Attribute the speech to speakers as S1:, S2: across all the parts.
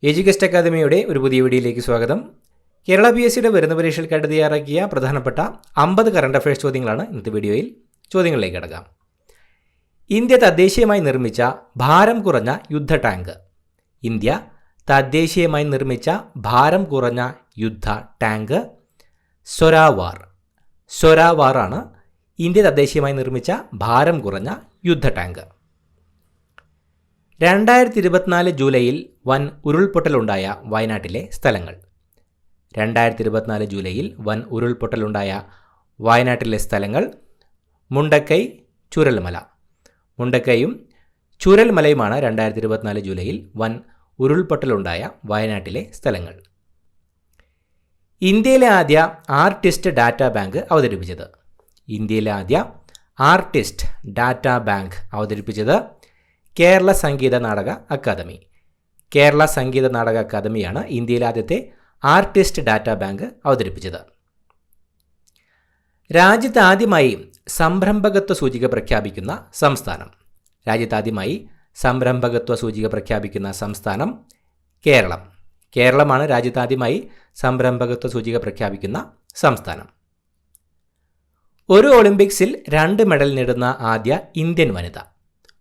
S1: എഡ്യൂക്കേസ്റ്റ് അക്കാദമിയുടെ ഒരു പുതിയ വീഡിയോയിലേക്ക് സ്വാഗതം. കേരള PSCയുടെ വരുന്ന പരീക്ഷകൾക്കായിട്ട് തയ്യാറാക്കിയ പ്രധാനപ്പെട്ട 50 കറണ്ട് അഫയേഴ്സ് ചോദ്യങ്ങളാണ് ഇന്നത്തെ വീഡിയോയിൽ. ചോദ്യങ്ങളിലേക്ക് കടക്കാം. ഇന്ത്യ തദ്ദേശീയമായി നിർമ്മിച്ച ഭാരം കുറഞ്ഞ യുദ്ധ ടാങ്ക്. ഇന്ത്യ തദ്ദേശീയമായി നിർമ്മിച്ച ഭാരം കുറഞ്ഞ യുദ്ധ ടാങ്ക് സൊരാവാർ. സൊരാവാറാണ് ഇന്ത്യ തദ്ദേശീയമായി നിർമ്മിച്ച ഭാരം കുറഞ്ഞ യുദ്ധ ടാങ്ക്. 2024 ജൂലൈയിൽ വൻ ഉരുൾപൊട്ടലുണ്ടായ വയനാട്ടിലെ സ്ഥലങ്ങൾ. 2024 ജൂലൈയിൽ വൻ ഉരുൾപൊട്ടലുണ്ടായ വയനാട്ടിലെ സ്ഥലങ്ങൾ മുണ്ടക്കൈ, ചൂരൽമല. മുണ്ടക്കൈയും ചൂരൽമലയുമാണ് 2024 ജൂലൈയിൽ വൻ ഉരുൾപൊട്ടലുണ്ടായ വയനാട്ടിലെ സ്ഥലങ്ങൾ. ഇന്ത്യയിലെ ആദ്യ ആർട്ടിസ്റ്റ് ഡാറ്റാ ബാങ്ക് അവതരിപ്പിച്ചത്. ഇന്ത്യയിലെ ആദ്യ ആർട്ടിസ്റ്റ് ഡാറ്റാ ബാങ്ക് അവതരിപ്പിച്ചത് കേരള സംഗീത നാടക അക്കാദമി. കേരള സംഗീത നാടക അക്കാദമിയാണ് ഇന്ത്യയിലെ ആദ്യത്തെ ആർട്ടിസ്റ്റ് ഡാറ്റാ ബാങ്ക് അവതരിപ്പിച്ചത്. രാജ്യത്ത് ആദ്യമായി സംരംഭകത്വ സൂചിക പ്രഖ്യാപിക്കുന്ന സംസ്ഥാനം. രാജ്യത്താദ്യമായി സംരംഭകത്വ സൂചിക പ്രഖ്യാപിക്കുന്ന സംസ്ഥാനം കേരളം. കേരളമാണ് രാജ്യത്താദ്യമായി സംരംഭകത്വ സൂചിക പ്രഖ്യാപിക്കുന്ന സംസ്ഥാനം. ഒരു ഒളിമ്പിക്സിൽ 2 മെഡൽ നേടുന്ന ആദ്യ ഇന്ത്യൻ വനിത.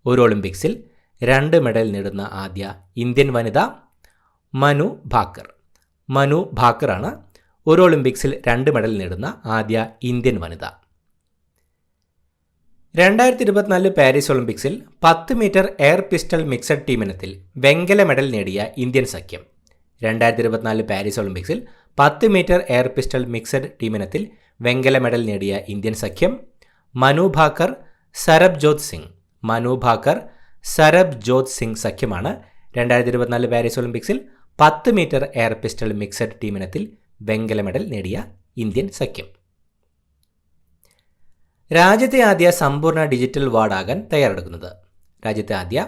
S1: ഒരു ഒളിമ്പിക്സിൽ 2 മെഡൽ നേടുന്ന ആദ്യ ഇന്ത്യൻ വനിത മനു ഭാക്കർ. മനു ഭാക്കറാണ് ഒരു ഒളിമ്പിക്സിൽ 2 മെഡൽ നേടുന്ന ആദ്യ ഇന്ത്യൻ വനിത. 2024 പാരീസ് ഒളിമ്പിക്സിൽ 10 metre air pistol mixed team ഇനത്തിൽ വെങ്കല മെഡൽ നേടിയ ഇന്ത്യൻ സഖ്യം. 2024 പാരീസ് ഒളിമ്പിക്സിൽ 10 metre air pistol mixed team ഇനത്തിൽ വെങ്കല മെഡൽ നേടിയ ഇന്ത്യൻ സഖ്യം മനു ഭാക്കർ, സരബ്ജോത് സിംഗ്. മനു ഭാക്കർ, സരബ്ജോത് സിംഗ് സഖ്യമാണ് 2024 പാരീസ് ഒളിമ്പിക്സിൽ 10 metre air pistol mixed team ഇനത്തിൽ വെങ്കല മെഡൽ നേടിയ ഇന്ത്യൻ സഖ്യം. രാജ്യത്തെ ആദ്യ സമ്പൂർണ്ണ ഡിജിറ്റൽ വാർഡാകാൻ തയ്യാറെടുക്കുന്നത്. രാജ്യത്തെ ആദ്യ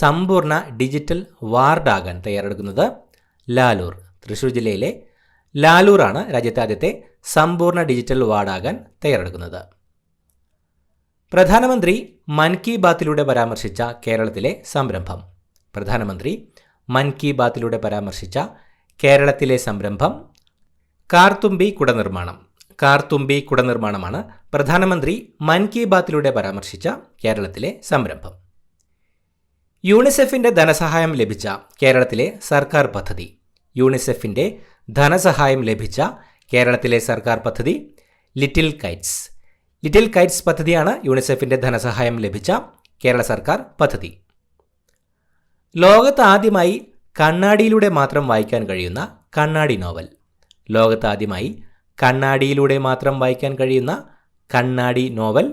S1: സമ്പൂർണ്ണ ഡിജിറ്റൽ വാർഡാകാൻ തയ്യാറെടുക്കുന്നത് ലാലൂർ. തൃശ്ശൂർ ജില്ലയിലെ ലാലൂറാണ് രാജ്യത്തെ ആദ്യത്തെ സമ്പൂർണ്ണ ഡിജിറ്റൽ വാർഡാകാൻ തയ്യാറെടുക്കുന്നത്. പ്രധാനമന്ത്രി മൻ കി ബാത്തിലൂടെ പരാമർശിച്ച കേരളത്തിലെ സംരംഭം. പ്രധാനമന്ത്രി മൻ കി ബാത്തിലൂടെ പരാമർശിച്ച കേരളത്തിലെ സംരംഭം കാർത്തുമ്പി കുടനിർമ്മാണം. കാർത്തുമ്പി കുടനിർമ്മാണമാണ് പ്രധാനമന്ത്രി മൻ കി ബാത്തിലൂടെ പരാമർശിച്ച കേരളത്തിലെ സംരംഭം. യൂണിസെഫിൻ്റെ ധനസഹായം ലഭിച്ച കേരളത്തിലെ സർക്കാർ പദ്ധതി. യൂണിസെഫിൻ്റെ ധനസഹായം ലഭിച്ച കേരളത്തിലെ സർക്കാർ പദ്ധതി ലിറ്റിൽ കൈറ്റ്സ്. ലിറ്റിൽ കൈറ്റ്സ് പദ്ധതിയാണ് യൂണിസെഫിൻ്റെ ധനസഹായം ലഭിച്ച കേരള സർക്കാർ പദ്ധതി. ലോകത്ത് ആദ്യമായി കണ്ണാടിയിലൂടെ മാത്രം വായിക്കാൻ കഴിയുന്ന കണ്ണാടി നോവൽ. ലോകത്ത് ആദ്യമായി കണ്ണാടിയിലൂടെ മാത്രം വായിക്കാൻ കഴിയുന്ന കണ്ണാടി നോവൽ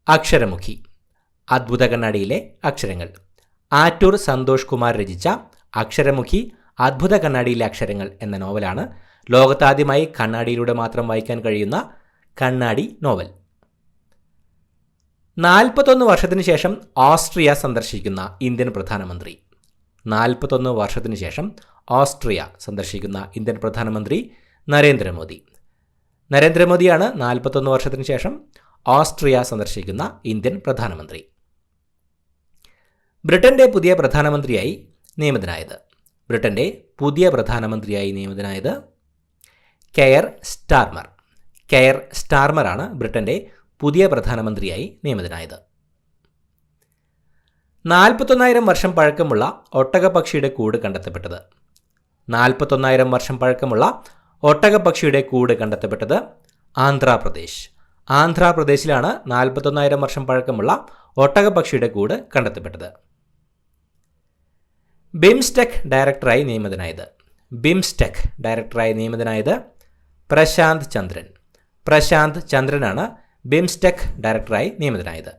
S1: അക്ഷരമുഖി. അദ്ഭുത കണ്ണാടിയിലെ അക്ഷരങ്ങൾ. ആറ്റൂർ സന്തോഷ് കുമാർ രചിച്ച അക്ഷരമുഖി അദ്ഭുത കണ്ണാടിയിലെ അക്ഷരങ്ങൾ എന്ന നോവലാണ് ലോകത്താദ്യമായി കണ്ണാടിയിലൂടെ മാത്രം വായിക്കാൻ കഴിയുന്ന കണ്ണാടി നോവൽ. 41 വർഷത്തിനു ശേഷം ഓസ്ട്രിയ സന്ദർശിക്കുന്ന ഇന്ത്യൻ പ്രധാനമന്ത്രി. 41 വർഷത്തിനു ശേഷം ഓസ്ട്രിയ സന്ദർശിക്കുന്ന ഇന്ത്യൻ പ്രധാനമന്ത്രി നരേന്ദ്രമോദി. നരേന്ദ്രമോദിയാണ് 41 വർഷത്തിനു ശേഷം ഓസ്ട്രിയ സന്ദർശിക്കുന്ന ഇന്ത്യൻ പ്രധാനമന്ത്രി. ബ്രിട്ടൻ്റെ പുതിയ പ്രധാനമന്ത്രിയായി നിയമിതനായത്. ബ്രിട്ടൻ്റെ പുതിയ പ്രധാനമന്ത്രിയായി നിയമിതനായത് കെയർ സ്റ്റാർമർ. കെയർ സ്റ്റാർമറാണ് ബ്രിട്ടൻ്റെ പുതിയ പ്രധാനമന്ത്രിയായി നിയമിതനായത്. 41,000 വർഷം പഴക്കമുള്ള ഒട്ടകപ്പക്ഷിയുടെ കൂട് കണ്ടെത്തപ്പെട്ടത്. 41,000 വർഷം പഴക്കമുള്ള ഒട്ടകപ്പക്ഷിയുടെ കൂട് കണ്ടെത്തപ്പെട്ടത് ആന്ധ്രാപ്രദേശ്. ആന്ധ്രാപ്രദേശിലാണ് 41,000 വർഷം പഴക്കമുള്ള ഒട്ടകപ്പക്ഷിയുടെ കൂട് കണ്ടെത്തപ്പെട്ടത്. ബിംസ്റ്റെക് ഡയറക്ടറായി നിയമിതനായത്. ബിംസ്റ്റെക് ഡയറക്ടറായി നിയമിതനായത് പ്രശാന്ത് ചന്ദ്രൻ. പ്രശാന്ത് ചന്ദ്രനാണ് ബിംസ്റ്റെക് ഡയറക്ടറായി നിയമിതനായത്.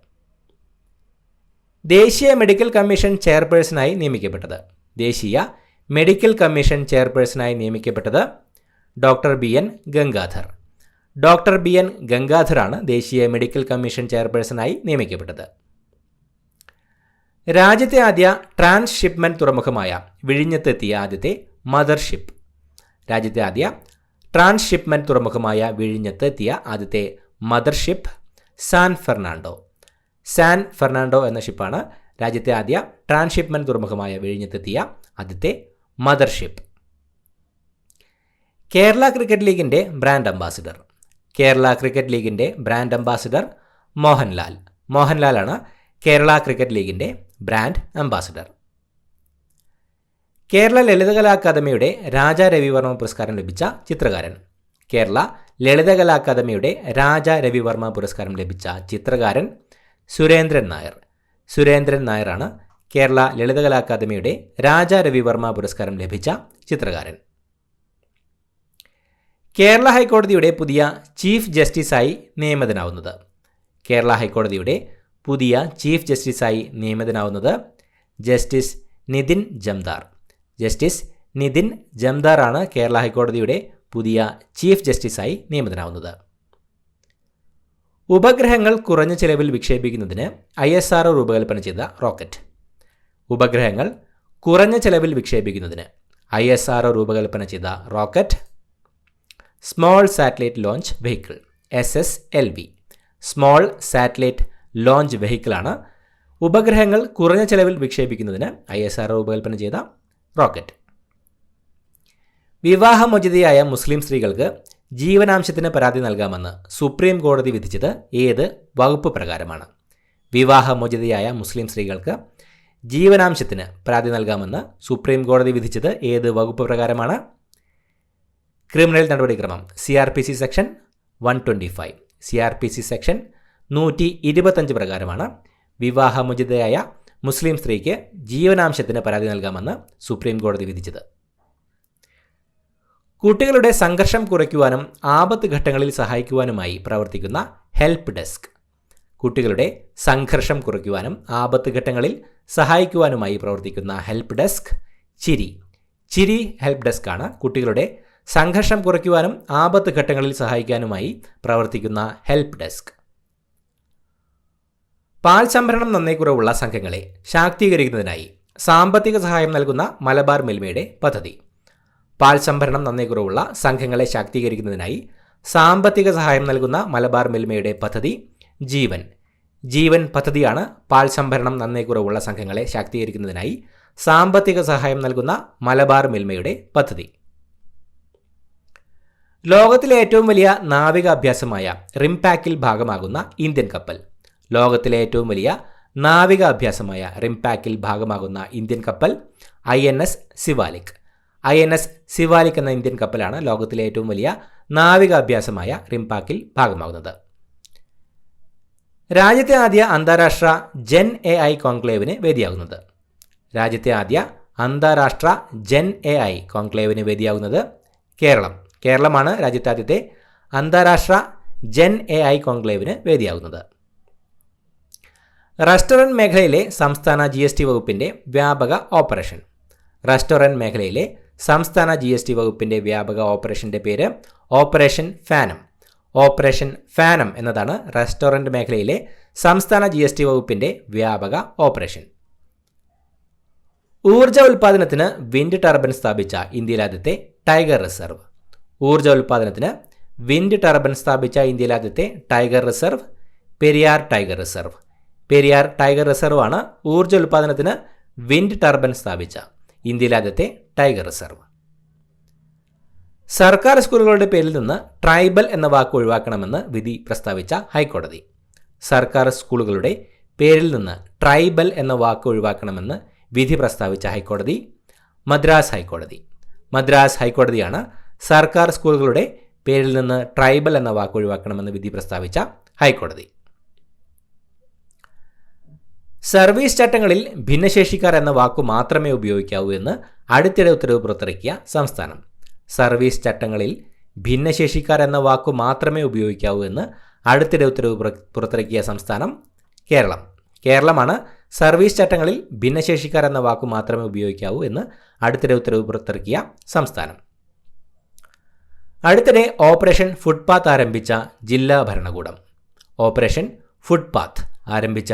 S1: ദേശീയ മെഡിക്കൽ കമ്മീഷൻ ചെയർപേഴ്സണായി നിയമിക്കപ്പെട്ടത്. ദേശീയ മെഡിക്കൽ കമ്മീഷൻ ചെയർപേഴ്സണായി നിയമിക്കപ്പെട്ടത് doctor BN Gangadhar. Doctor BN ഗംഗാധറാണ് ദേശീയ മെഡിക്കൽ കമ്മീഷൻ ചെയർപേഴ്സണായി നിയമിക്കപ്പെട്ടത്. രാജ്യത്തെ ആദ്യ ട്രാൻസ്ഷിപ്മെൻറ്റ് തുറമുഖമായ വിഴിഞ്ഞത്തെത്തിയ ആദ്യത്തെ മദർഷിപ്പ്. രാജ്യത്തെ ആദ്യ ട്രാൻസ്ഷിപ്മെൻറ്റ് തുറമുഖമായ വിഴിഞ്ഞത്തെത്തിയ ആദ്യത്തെ mothership San Fernando. San Fernando എന്ന ഷിപ്പാണ് രാജ്യത്തെ ആദ്യ ട്രാൻസ്ഷിപ്മെന്റ് തുറമുഖമായ വിഴിഞ്ഞത്തെത്തിയ ആദ്യത്തെ മദർഷിപ്പ്. കേരള ക്രിക്കറ്റ് ലീഗിൻ്റെ ബ്രാൻഡ് അംബാസിഡർ. കേരള ക്രിക്കറ്റ് ലീഗിൻ്റെ ബ്രാൻഡ് അംബാസിഡർ മോഹൻലാൽ. മോഹൻലാലാണ് കേരള ക്രിക്കറ്റ് ലീഗിൻ്റെ ബ്രാൻഡ് അംബാസിഡർ. കേരള ലളിതകലാ അക്കാദമിയുടെ രാജാ രവിവർമ്മ പുരസ്കാരം ലഭിച്ച ചിത്രകാരൻ. കേരള ലളിതകലാ അക്കാദമിയുടെ രാജാ രവിവർമ്മ പുരസ്കാരം ലഭിച്ച ചിത്രകാരൻ സുരേന്ദ്രൻ നായർ. സുരേന്ദ്രൻ നായരാണ് കേരള ലളിതകലാ അക്കാദമിയുടെ രാജാ രവിവർമ്മ പുരസ്കാരം ലഭിച്ച ചിത്രകാരൻ. കേരള ഹൈക്കോടതിയുടെ പുതിയ ചീഫ് ജസ്റ്റിസായി നിയമിതനാവുന്നത്. കേരള ഹൈക്കോടതിയുടെ പുതിയ ചീഫ് ജസ്റ്റിസായി നിയമിതനാവുന്നത് ജസ്റ്റിസ് നിതിൻ ജംദാർ. ജസ്റ്റിസ് നിതിൻ ജംദാറാണ് കേരള ഹൈക്കോടതിയുടെ പുതിയ ചീഫ് ജസ്റ്റിസായി നിയമിതനാവുന്നത്. ഉപഗ്രഹങ്ങൾ കുറഞ്ഞ ചെലവിൽ വിക്ഷേപിക്കുന്നതിന് ISRO രൂപകൽപ്പന ചെയ്ത റോക്കറ്റ്. ഉപഗ്രഹങ്ങൾ കുറഞ്ഞ ചെലവിൽ വിക്ഷേപിക്കുന്നതിന് ISRO രൂപകൽപ്പന ചെയ്ത rocket small satellite launch vehicle, SSLV. Small satellite launch വെഹിക്കിളാണ് ഉപഗ്രഹങ്ങൾ കുറഞ്ഞ ചെലവിൽ വിക്ഷേപിക്കുന്നതിന് ISRO രൂപകൽപ്പന ചെയ്ത റോക്കറ്റ്. വിവാഹമോചിതയായ മുസ്ലിം സ്ത്രീകൾക്ക് ജീവനാംശത്തിന് പരാതി നൽകാമെന്ന് സുപ്രീം കോടതി വിധിച്ചത് ഏത് വകുപ്പ് പ്രകാരമാണ്? വിവാഹമോചിതയായ മുസ്ലിം സ്ത്രീകൾക്ക് ജീവനാംശത്തിന് പരാതി നൽകാമെന്ന് സുപ്രീം കോടതി വിധിച്ചത് ഏത് വകുപ്പ് പ്രകാരമാണ്? ക്രിമിനൽ നടപടിക്രമം CRPC സെക്ഷൻ 125. CRPC സെക്ഷൻ 125 പ്രകാരമാണ് വിവാഹമോചിതയായ മുസ്ലിം സ്ത്രീക്ക് ജീവനാംശത്തിന് പരാതി നൽകാമെന്ന് സുപ്രീം കോടതി വിധിച്ചത്. കുട്ടികളുടെ സംഘർഷം കുറയ്ക്കുവാനും ആപത്ത് ഘട്ടങ്ങളിൽ സഹായിക്കുവാനുമായി പ്രവർത്തിക്കുന്ന ഹെൽപ്പ് ഡെസ്ക്. കുട്ടികളുടെ സംഘർഷം കുറയ്ക്കുവാനും ആപത്ത് ഘട്ടങ്ങളിൽ സഹായിക്കുവാനുമായി പ്രവർത്തിക്കുന്ന ഹെൽപ്പ് ഡെസ്ക് ചിരി ഹെൽപ്പ് ഡെസ്ക് ആണ് കുട്ടികളുടെ സംഘർഷം കുറയ്ക്കുവാനും ആപത്ത് ഘട്ടങ്ങളിൽ സഹായിക്കാനുമായി പ്രവർത്തിക്കുന്ന ഹെൽപ്പ് ഡെസ്ക്. പാൽ സംഭരണം നന്നേ കുറവുള്ള സംഘങ്ങളെ ശാക്തീകരിക്കുന്നതിനായി സാമ്പത്തിക സഹായം നൽകുന്ന മലബാർ മിൽമയുടെ പദ്ധതി. പാൽ സംഭരണം നന്നേ കുറവുള്ള സംഘങ്ങളെ ശാക്തീകരിക്കുന്നതിനായി സാമ്പത്തിക സഹായം നൽകുന്ന മലബാർ മിൽമയുടെ പദ്ധതി ജീവൻ പദ്ധതിയാണ് പാൽ സംഭരണം നന്നേ കുറവുള്ള സംഘങ്ങളെ ശാക്തീകരിക്കുന്നതിനായി സാമ്പത്തിക സഹായം നൽകുന്ന മലബാർ മിൽമയുടെ പദ്ധതി. ലോകത്തിലെ ഏറ്റവും വലിയ നാവിക അഭ്യാസമായ റിംപാക്കിൽ ഭാഗമാകുന്ന ഇന്ത്യൻ കപ്പൽ. ലോകത്തിലെ ഏറ്റവും വലിയ നാവിക അഭ്യാസമായ റിംപാക്കിൽ ഭാഗമാകുന്ന ഇന്ത്യൻ കപ്പൽ INS സിവാലിക്. INS സിവാലിക് എന്ന ഇന്ത്യൻ കപ്പലാണ് ലോകത്തിലെ ഏറ്റവും വലിയ നാവിക അഭ്യാസമായ റിംപാക്കിൽ ഭാഗമാകുന്നത്. രാജ്യത്തെ ആദ്യ അന്താരാഷ്ട്ര ജെൻ AI കോൺക്ലേവിന് വേദിയാകുന്നത്. രാജ്യത്തെ ആദ്യ അന്താരാഷ്ട്ര ജെൻ AI കോൺക്ലേവിന് വേദിയാകുന്നത് കേരളമാണ് രാജ്യത്തെ ആദ്യത്തെ അന്താരാഷ്ട്ര ജെൻ AI കോൺക്ലേവിന് വേദിയാകുന്നത്. റെസ്റ്റോറൻറ്റ് മേഖലയിലെ സംസ്ഥാന GST വകുപ്പിൻ്റെ വ്യാപക ഓപ്പറേഷൻ. റെസ്റ്റോറൻറ്റ് മേഖലയിലെ സംസ്ഥാന GST വകുപ്പിൻ്റെ വ്യാപക ഓപ്പറേഷൻ്റെ പേര് ഓപ്പറേഷൻ ഫാനം. ഓപ്പറേഷൻ ഫാനം എന്നതാണ് റെസ്റ്റോറൻറ്റ് മേഖലയിലെ സംസ്ഥാന GST വകുപ്പിൻ്റെ വ്യാപക ഓപ്പറേഷൻ. ഊർജ്ജ ഉൽപ്പാദനത്തിന് വിൻഡ് ടർബൈൻ സ്ഥാപിച്ച ഇന്ത്യയിലാദ്യത്തെ ടൈഗർ റിസർവ്. ഊർജ്ജ ഉൽപ്പാദനത്തിന് വിൻഡ് ടർബൈൻ സ്ഥാപിച്ച ഇന്ത്യയിലാദ്യത്തെ tiger reserve Periyar tiger reserve. Periyar tiger reserve ആണ് ഊർജ്ജ ഉൽപ്പാദനത്തിന് വിൻഡ് ടർബൈൻ സ്ഥാപിച്ച ഇന്ത്യയിലാദ്യത്തെ ടൈഗർ റിസർവ്. സർക്കാർ സ്കൂളുകളുടെ പേരിൽ നിന്ന് ട്രൈബൽ എന്ന വാക്ക് ഒഴിവാക്കണമെന്ന് വിധി പ്രസ്താവിച്ച ഹൈക്കോടതി. സർക്കാർ സ്കൂളുകളുടെ പേരിൽ നിന്ന് ട്രൈബൽ എന്ന വാക്ക് ഒഴിവാക്കണമെന്ന് വിധി പ്രസ്താവിച്ച ഹൈക്കോടതി മദ്രാസ് ഹൈക്കോടതി. മദ്രാസ് ഹൈക്കോടതിയാണ് സർക്കാർ സ്കൂളുകളുടെ പേരിൽ നിന്ന് ട്രൈബൽ എന്ന വാക്ക് ഒഴിവാക്കണമെന്ന് വിധി പ്രസ്താവിച്ച ഹൈക്കോടതി. സർവീസ് ചട്ടങ്ങളിൽ ഭിന്നശേഷിക്കാർ എന്ന വാക്കു മാത്രമേ ഉപയോഗിക്കാവൂ എന്ന് അടുത്തിടെ ഉത്തരവ് പുറത്തിറക്കിയ സംസ്ഥാനം. സർവീസ് ചട്ടങ്ങളിൽ ഭിന്നശേഷിക്കാർ എന്ന വാക്കു മാത്രമേ ഉപയോഗിക്കാവൂ എന്ന് അടുത്തിടെ ഉത്തരവ് പുറത്തിറക്കിയ സംസ്ഥാനം കേരളമാണ് സർവീസ് ചട്ടങ്ങളിൽ ഭിന്നശേഷിക്കാർ എന്ന വാക്കു മാത്രമേ ഉപയോഗിക്കാവൂ എന്ന് അടുത്തിടെ ഉത്തരവ് പുറത്തിറക്കിയ സംസ്ഥാനം. അടുത്തിടെ ഓപ്പറേഷൻ ഫുട്പാത്ത് ആരംഭിച്ച ജില്ലാ ഭരണകൂടം. ഓപ്പറേഷൻ ഫുട്പാത്ത് ആരംഭിച്ച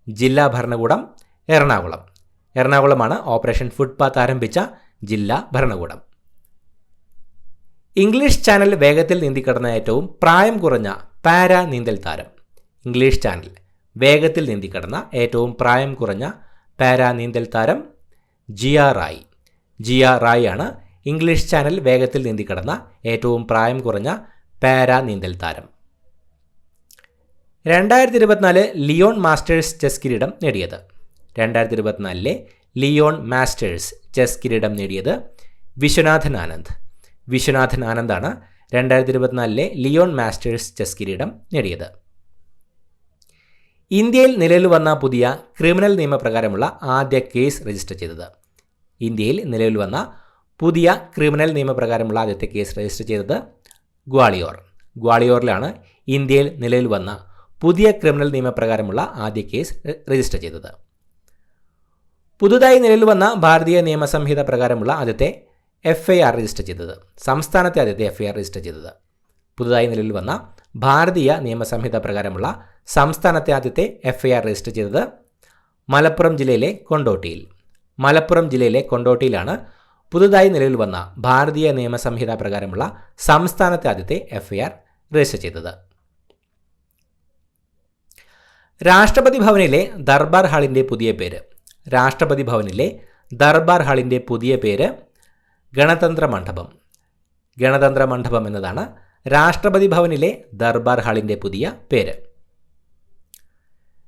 S1: ജില്ലാ ഭരണകൂടം എറണാകുളമാണ് ഓപ്പറേഷൻ ഫുട്പാത്ത് ആരംഭിച്ച ജില്ലാ ഭരണകൂടം. ഇംഗ്ലീഷ് ചാനൽ വേഗത്തിൽ നീന്തിക്കടന്ന ഏറ്റവും പ്രായം കുറഞ്ഞ പാരാ നീന്തൽ താരം. ഇംഗ്ലീഷ് ചാനൽ വേഗത്തിൽ നീന്തിക്കടന്ന ഏറ്റവും പ്രായം കുറഞ്ഞ പാരാ നീന്തൽ താരം ജിയ റായ്. ജിയ റായ് ആണ് ഇംഗ്ലീഷ് ചാനൽ വേഗത്തിൽ നീന്തിക്കടന്ന ഏറ്റവും പ്രായം കുറഞ്ഞ പാരാ നീന്തൽ താരം. 2024 ലിയോൺ മാസ്റ്റേഴ്സ് ചെസ് കിരീടം നേടിയത്. 2024 ലിയോൺ മാസ്റ്റേഴ്സ് ചെസ് കിരീടം നേടിയത് വിശ്വനാഥൻ ആനന്ദ്. വിശ്വനാഥൻ ആനന്ദാണ് 2024 ലിയോൺ മാസ്റ്റേഴ്സ് ചെസ് കിരീടം നേടിയത്. ഇന്ത്യയിൽ നിലവിൽ വന്ന പുതിയ ക്രിമിനൽ നിയമപ്രകാരമുള്ള ആദ്യ കേസ് രജിസ്റ്റർ ചെയ്തത്. ഇന്ത്യയിൽ നിലവിൽ വന്ന പുതിയ ക്രിമിനൽ നിയമപ്രകാരമുള്ള ആദ്യത്തെ കേസ് രജിസ്റ്റർ ചെയ്തത് ഗ്വാളിയോർ. ഗ്വാളിയോറിലാണ് ഇന്ത്യയിൽ നിലവിൽ വന്ന പുതിയ ക്രിമിനൽ നിയമപ്രകാരമുള്ള ആദ്യ കേസ് രജിസ്റ്റർ ചെയ്തത്. പുതുതായി നിലവിൽ വന്ന ഭാരതീയ നിയമസംഹിത പ്രകാരമുള്ള ആദ്യത്തെ FIR രജിസ്റ്റർ ചെയ്തത്. സംസ്ഥാനത്തെ ആദ്യത്തെ FIR രജിസ്റ്റർ ചെയ്തത്. പുതുതായി നിലവിൽ വന്ന ഭാരതീയ നിയമസംഹിത പ്രകാരമുള്ള സംസ്ഥാനത്തെ ആദ്യത്തെ FIR രജിസ്റ്റർ ചെയ്തത് മലപ്പുറം ജില്ലയിലെ കൊണ്ടോട്ടിയിൽ. മലപ്പുറം ജില്ലയിലെ കൊണ്ടോട്ടിയിലാണ് പുതുതായി നിലവിൽ വന്ന ഭാരതീയ നിയമസംഹിത പ്രകാരമുള്ള സംസ്ഥാനത്തെ ആദ്യത്തെ FIR രജിസ്റ്റർ ചെയ്തത്. രാഷ്ട്രപതി ഭവനിലെ ദർബാർ ഹാളിൻ്റെ പുതിയ പേര്. രാഷ്ട്രപതി ഭവനിലെ ദർബാർ ഹാളിൻ്റെ പുതിയ പേര് ഗണതന്ത്ര മണ്ഡപം. ഗണതന്ത്ര മണ്ഡപം എന്നതാണ് രാഷ്ട്രപതി ഭവനിലെ ദർബാർ ഹാളിൻ്റെ പുതിയ പേര്.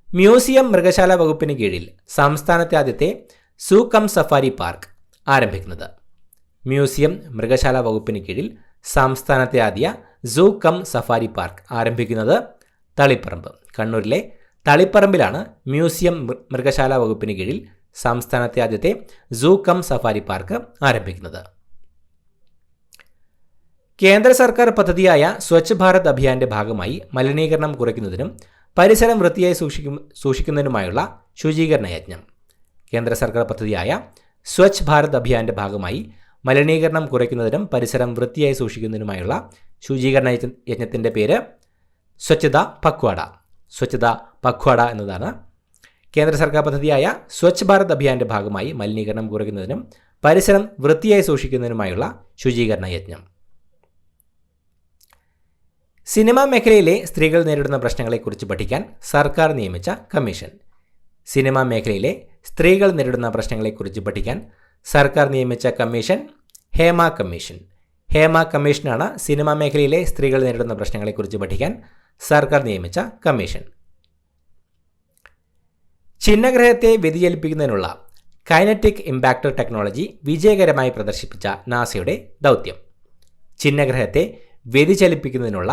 S1: മ്യൂസിയം മൃഗശാല വകുപ്പിന് കീഴിൽ സംസ്ഥാനത്തെ ആദ്യത്തെ സൂ കം സഫാരി പാർക്ക് ആരംഭിക്കുന്നത്. മ്യൂസിയം മൃഗശാല വകുപ്പിന് കീഴിൽ സംസ്ഥാനത്തെ ആദ്യ സൂ കം സഫാരി പാർക്ക് ആരംഭിക്കുന്നത് തളിപ്പറമ്പ്. കണ്ണൂരിലെ തളിപ്പറമ്പിലാണ് മ്യൂസിയം മൃഗശാല വകുപ്പിന് കീഴിൽ സംസ്ഥാനത്തെ ആദ്യത്തെ സൂ കം സഫാരി പാർക്ക് ആരംഭിക്കുന്നത്. കേന്ദ്ര സർക്കാർ പദ്ധതിയായ സ്വച്ഛ് ഭാരത് അഭിയാന്റെ ഭാഗമായി മലിനീകരണം കുറയ്ക്കുന്നതിനും പരിസരം വൃത്തിയായി സൂക്ഷിക്കുന്നതിനുമായുള്ള ശുചീകരണ യജ്ഞം. കേന്ദ്ര സർക്കാർ പദ്ധതിയായ സ്വച്ഛ് ഭാരത് അഭിയാന്റെ ഭാഗമായി മലിനീകരണം കുറയ്ക്കുന്നതിനും പരിസരം വൃത്തിയായി സൂക്ഷിക്കുന്നതിനുമായുള്ള ശുചീകരണ യജ്ഞത്തിൻ്റെ പേര് സ്വച്ഛത പക്വാഡ. സ്വച്ഛത പക്വാഡ എന്നതാണ് കേന്ദ്ര സർക്കാർ പദ്ധതിയായ സ്വച്ഛ് ഭാരത് അഭിയാന്റെ ഭാഗമായി മലിനീകരണം കുറയ്ക്കുന്നതിനും പരിസരം വൃത്തിയായി സൂക്ഷിക്കുന്നതിനുമായുള്ള ശുചീകരണ യജ്ഞം. സിനിമാ മേഖലയിലെ സ്ത്രീകൾ നേരിടുന്ന പ്രശ്നങ്ങളെക്കുറിച്ച് പഠിക്കാൻ സർക്കാർ നിയമിച്ച കമ്മീഷൻ. സിനിമാ മേഖലയിലെ സ്ത്രീകൾ നേരിടുന്ന പ്രശ്നങ്ങളെക്കുറിച്ച് പഠിക്കാൻ സർക്കാർ നിയമിച്ച കമ്മീഷൻ ഹേമ കമ്മീഷൻ. ഹേമ കമ്മീഷനാണ് സിനിമാ മേഖലയിലെ സ്ത്രീകൾ നേരിടുന്ന പ്രശ്നങ്ങളെക്കുറിച്ച് പഠിക്കാൻ സർക്കാർ നിയമിച്ച കമ്മീഷൻ. ഛിന്നഗ്രഹത്തെ വ്യതിചലിപ്പിക്കുന്നതിനുള്ള കൈനറ്റിക് ഇമ്പാക്ടർ ടെക്നോളജി വിജയകരമായി പ്രദർശിപ്പിച്ച നാസയുടെ ദൗത്യം. ഛിന്നഗ്രഹത്തെ വ്യതിചലിപ്പിക്കുന്നതിനുള്ള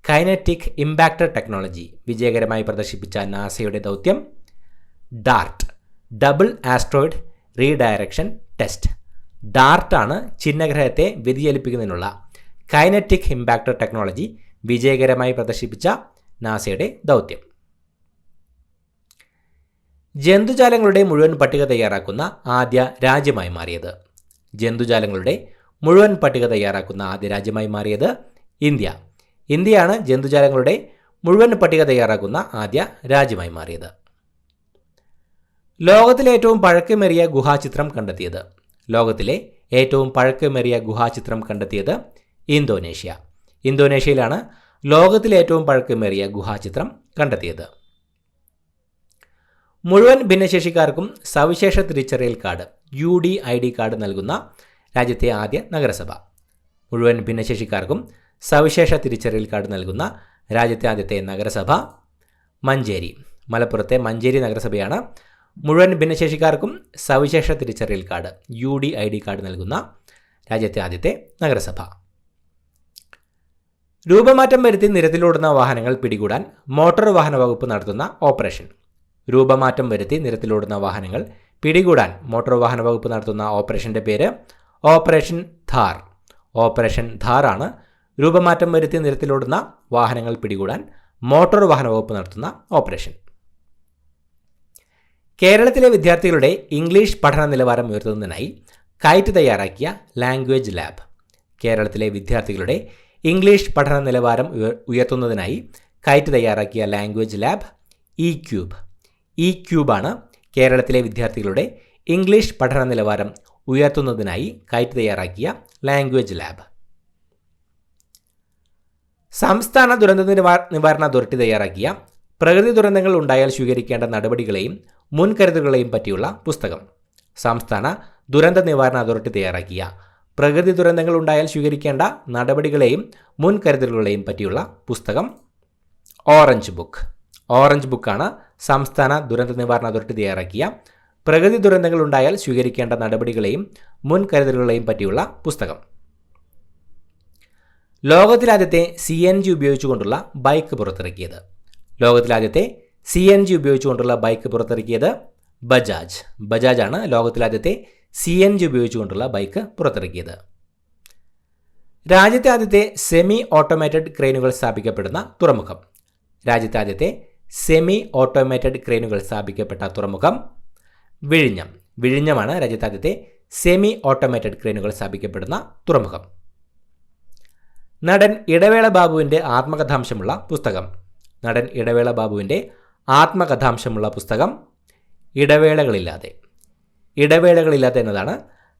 S1: കൈനറ്റിക് ഇമ്പാക്ടർ ടെക്നോളജി വിജയകരമായി പ്രദർശിപ്പിച്ച നാസയുടെ ദൗത്യം DART, double asteroid redirection test. ഡാർട്ടാണ് ഛിന്നഗ്രഹത്തെ വ്യതിചലിപ്പിക്കുന്നതിനുള്ള കൈനറ്റിക് ഇമ്പാക്ടർ ടെക്നോളജി വിജയകരമായി പ്രദർശിപ്പിച്ച നാസയുടെ ദൗത്യം. ജന്തുജാലങ്ങളുടെ മുഴുവൻ പട്ടിക തയ്യാറാക്കുന്ന ആദ്യ രാജ്യമായി മാറിയത്. ജന്തുജാലങ്ങളുടെ മുഴുവൻ പട്ടിക തയ്യാറാക്കുന്ന ആദ്യ രാജ്യമായി മാറിയത് ഇന്ത്യ. ഇന്ത്യയാണ് ജന്തുജാലങ്ങളുടെ മുഴുവൻ പട്ടിക തയ്യാറാക്കുന്ന ആദ്യ രാജ്യമായി മാറിയത്. ലോകത്തിലെ ഏറ്റവും പഴക്കമേറിയ ഗുഹാചിത്രം കണ്ടെത്തിയത്. ലോകത്തിലെ ഏറ്റവും പഴക്കമേറിയ ഗുഹാചിത്രം കണ്ടെത്തിയത് ഇന്തോനേഷ്യ. ഇന്തോനേഷ്യയിലാണ് ലോകത്തിലെ ഏറ്റവും പഴക്കമേറിയ ഗുഹാചിത്രം കണ്ടെത്തിയത്. മുഴുവൻ ഭിന്നശേഷിക്കാർക്കും സവിശേഷ തിരിച്ചറിയൽ കാർഡ് UDID കാർഡ് നൽകുന്ന രാജ്യത്തെ ആദ്യ നഗരസഭ. മുഴുവൻ ഭിന്നശേഷിക്കാർക്കും സവിശേഷ തിരിച്ചറിയൽ കാർഡ് നൽകുന്ന രാജ്യത്തെ ആദ്യത്തെ നഗരസഭ മഞ്ചേരി. മലപ്പുറത്തെ മഞ്ചേരി നഗരസഭയാണ് മുഴുവൻ ഭിന്നശേഷിക്കാർക്കും സവിശേഷ തിരിച്ചറിയൽ കാർഡ് UDID കാർഡ് നൽകുന്ന രാജ്യത്തെ ആദ്യത്തെ നഗരസഭ. രൂപമാറ്റം വരുത്തി നിരത്തിലോടുന്ന വാഹനങ്ങൾ പിടികൂടാൻ മോട്ടോർ വാഹന വകുപ്പ് നടത്തുന്ന ഓപ്പറേഷൻ. രൂപമാറ്റം വരുത്തി നിരത്തിലോടുന്ന വാഹനങ്ങൾ പിടികൂടാൻ മോട്ടോർ വാഹന വകുപ്പ് നടത്തുന്ന ഓപ്പറേഷൻ്റെ പേര് ഓപ്പറേഷൻ ധാർ. ഓപ്പറേഷൻ ധാർ ആണ് രൂപമാറ്റം വരുത്തി നിരത്തിലോടുന്ന വാഹനങ്ങൾ പിടികൂടാൻ മോട്ടോർ വാഹന വകുപ്പ് നടത്തുന്ന ഓപ്പറേഷൻ. കേരളത്തിലെ വിദ്യാർത്ഥികളുടെ ഇംഗ്ലീഷ് പഠന നിലവാരം ഉയർത്തുന്നതിനായി കൈറ്റ് തയ്യാറാക്കിയ ലാംഗ്വേജ് ലാബ്. കേരളത്തിലെ വിദ്യാർത്ഥികളുടെ ഇംഗ്ലീഷ് പഠന നിലവാരം ഉയർത്തുന്നതിനായി കൈറ്റ് തയ്യാറാക്കിയ ലാംഗ്വേജ് ലാബ് ഇക്യൂബ്. ഇക്യൂബാണ് കേരളത്തിലെ വിദ്യാർത്ഥികളുടെ ഇംഗ്ലീഷ് പഠന നിലവാരം ഉയർത്തുന്നതിനായി കൈറ്റ് തയ്യാറാക്കിയ ലാംഗ്വേജ് ലാബ്. സംസ്ഥാന ദുരന്ത നിവാരണ അതോറിറ്റി തയ്യാറാക്കിയ പ്രകൃതി ദുരന്തങ്ങൾ ഉണ്ടായാൽ സ്വീകരിക്കേണ്ട നടപടികളെയും മുൻകരുതലുകളെയും പറ്റിയുള്ള പുസ്തകം. സംസ്ഥാന ദുരന്ത നിവാരണ അതോറിറ്റി തയ്യാറാക്കിയ പ്രകൃതി ദുരന്തങ്ങൾ ഉണ്ടായാൽ സ്വീകരിക്കേണ്ട നടപടികളെയും മുൻകരുതലുകളെയും പറ്റിയുള്ള പുസ്തകം ഓറഞ്ച് ബുക്ക്. ഓറഞ്ച് ബുക്കാണ് സംസ്ഥാന ദുരന്ത നിവാരണ അതോറിറ്റി തയ്യാറാക്കിയ പ്രകൃതി ദുരന്തങ്ങൾ ഉണ്ടായാൽ സ്വീകരിക്കേണ്ട നടപടികളെയും മുൻകരുതലുകളെയും പറ്റിയുള്ള പുസ്തകം. ലോകത്തിലാദ്യത്തെ CNG ഉപയോഗിച്ചുകൊണ്ടുള്ള ബൈക്ക് പുറത്തിറക്കിയത്. ലോകത്തിലാദ്യത്തെ CNG ഉപയോഗിച്ചുകൊണ്ടുള്ള ബൈക്ക് പുറത്തിറക്കിയത് ബജാജ്. ബജാജാണ് ലോകത്തിലാദ്യത്തെ CNG ഉപയോഗിച്ചുകൊണ്ടുള്ള ബൈക്ക് പുറത്തിറക്കിയത്. രാജ്യത്തെ ആദ്യത്തെ സെമി ഓട്ടോമേറ്റഡ് ക്രെയിനുകൾ സ്ഥാപിക്കപ്പെടുന്ന തുറമുഖം. രാജ്യത്തെ ആദ്യത്തെ സെമി ഓട്ടോമേറ്റഡ് ക്രെയിനുകൾ സ്ഥാപിക്കപ്പെട്ട തുറമുഖം വിഴിഞ്ഞം. വിഴിഞ്ഞമാണ് രാജ്യത്തെ ആദ്യത്തെ സെമി ഓട്ടോമേറ്റഡ് ക്രെയിനുകൾ സ്ഥാപിക്കപ്പെടുന്ന തുറമുഖം. നടൻ ഇടവേള ബാബുവിൻ്റെ ആത്മകഥാംശമുള്ള പുസ്തകം. നടൻ ഇടവേള ബാബുവിൻ്റെ ആത്മകഥാംശമുള്ള പുസ്തകം ഇടവേളകളില്ലാതെ. ഇടവേളകളില്ലാതെ എന്നതാണ്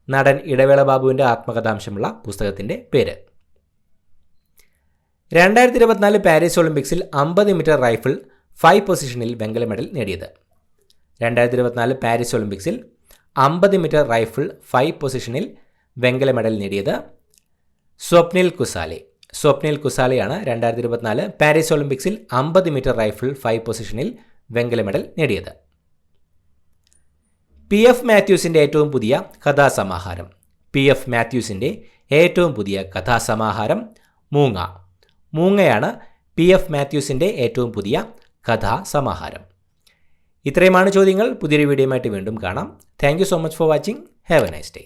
S1: നടൻ ഇടവേള ബാബുവിൻ്റെ ആത്മകഥാംശമുള്ള പുസ്തകത്തിൻ്റെ പേര്. 2024 പാരീസ് ഒളിമ്പിക്സിൽ 50 മീറ്റർ റൈഫിൾ 5 പൊസിഷനിൽ വെങ്കല മെഡൽ നേടിയത്. 2024 പാരീസ് ഒളിമ്പിക്സിൽ 50 മീറ്റർ റൈഫിൾ 5 പൊസിഷനിൽ വെങ്കല മെഡൽ നേടിയത് സ്വപ്നിൽ കുസാലെ. സ്വപ്നിൽ കുസാലെയാണ് 2024 പാരീസ് ഒളിമ്പിക്സിൽ 50 മീറ്റർ റൈഫിൾ 5 പൊസിഷനിൽ വെങ്കല മെഡൽ നേടിയത്. PF മാത്യൂസിൻ്റെ ഏറ്റവും പുതിയ കഥാസമാഹാരം. PF മാത്യൂസിൻ്റെ ഏറ്റവും പുതിയ കഥാസമാഹാരം മൂങ്ങ. മൂങ്ങയാണ് PF മാത്യൂസിൻ്റെ ഏറ്റവും പുതിയ കഥാസമാഹാരം. ഇത്രയുമാണ് ചോദ്യങ്ങൾ. പുതിയൊരു വീഡിയോയുമായിട്ട് വീണ്ടും കാണാം. Thank you so much for watching. Have A nice day.